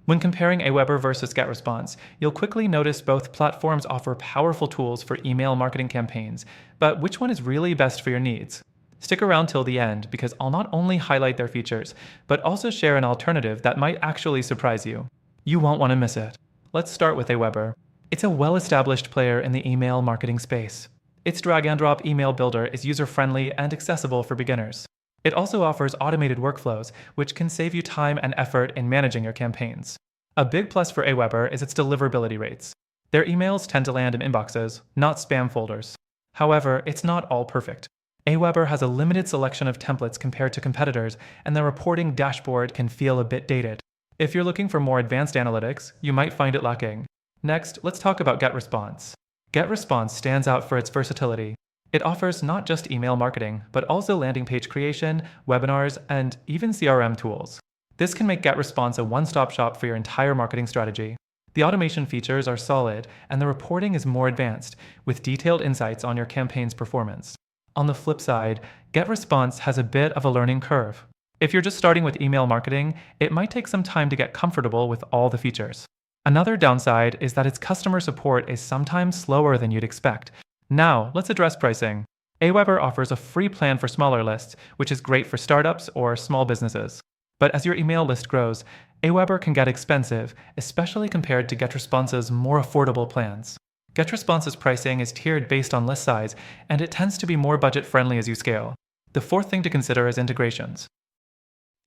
When comparing AWeber versus GetResponse, you'll quickly notice both platforms offer powerful tools for email marketing campaigns, but which one is really best for your needs? Stick around till the end because I'll not only highlight their features, but also share an alternative that might actually surprise you. You won't want to miss it. Let's start with AWeber. It's a well-established player in the email marketing space. Its drag-and-drop email builder is user-friendly and accessible for beginners. It also offers automated workflows, which can save you time and effort in managing your campaigns. A big plus for AWeber is its deliverability rates. Their emails tend to land in inboxes, not spam folders. However, it's not all perfect. AWeber has a limited selection of templates compared to competitors, and the reporting dashboard can feel a bit dated. If you're looking for more advanced analytics, you might find it lacking. Next, let's talk about GetResponse. GetResponse stands out for its versatility. It offers not just email marketing, but also landing page creation, webinars, and even CRM tools. This can make GetResponse a one-stop shop for your entire marketing strategy. The automation features are solid, and the reporting is more advanced, with detailed insights on your campaign's performance. On the flip side, GetResponse has a bit of a learning curve. If you're just starting with email marketing, it might take some time to get comfortable with all the features. Another downside is that its customer support is sometimes slower than you'd expect. Now, let's address pricing. AWeber offers a free plan for smaller lists, which is great for startups or small businesses. But as your email list grows, AWeber can get expensive, especially compared to GetResponse's more affordable plans. GetResponse's pricing is tiered based on list size, and it tends to be more budget-friendly as you scale. The fourth thing to consider is integrations.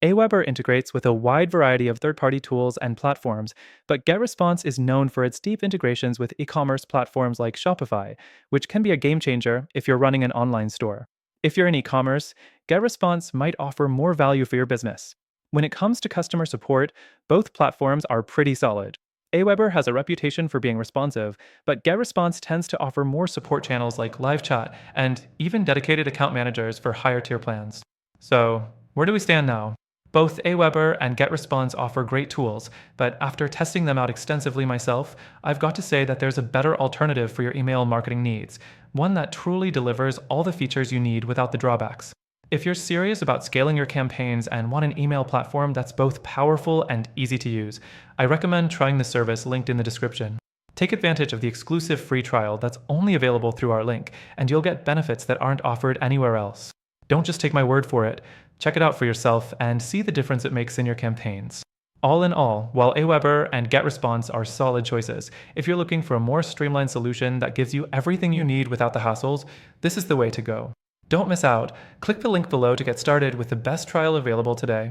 AWeber integrates with a wide variety of third-party tools and platforms, but GetResponse is known for its deep integrations with e-commerce platforms like Shopify, which can be a game changer if you're running an online store. If you're in e-commerce, GetResponse might offer more value for your business. When it comes to customer support, both platforms are pretty solid. AWeber has a reputation for being responsive, but GetResponse tends to offer more support channels like live chat and even dedicated account managers for higher tier plans. So, where do we stand now? Both AWeber and GetResponse offer great tools, but after testing them out extensively myself, I've got to say that there's a better alternative for your email marketing needs, one that truly delivers all the features you need without the drawbacks. If you're serious about scaling your campaigns and want an email platform that's both powerful and easy to use, I recommend trying the service linked in the description. Take advantage of the exclusive free trial that's only available through our link, and you'll get benefits that aren't offered anywhere else. Don't just take my word for it. Check it out for yourself and see the difference it makes in your campaigns. All in all, while AWeber and GetResponse are solid choices, if you're looking for a more streamlined solution that gives you everything you need without the hassles, this is the way to go. Don't miss out. Click the link below to get started with the best trial available today.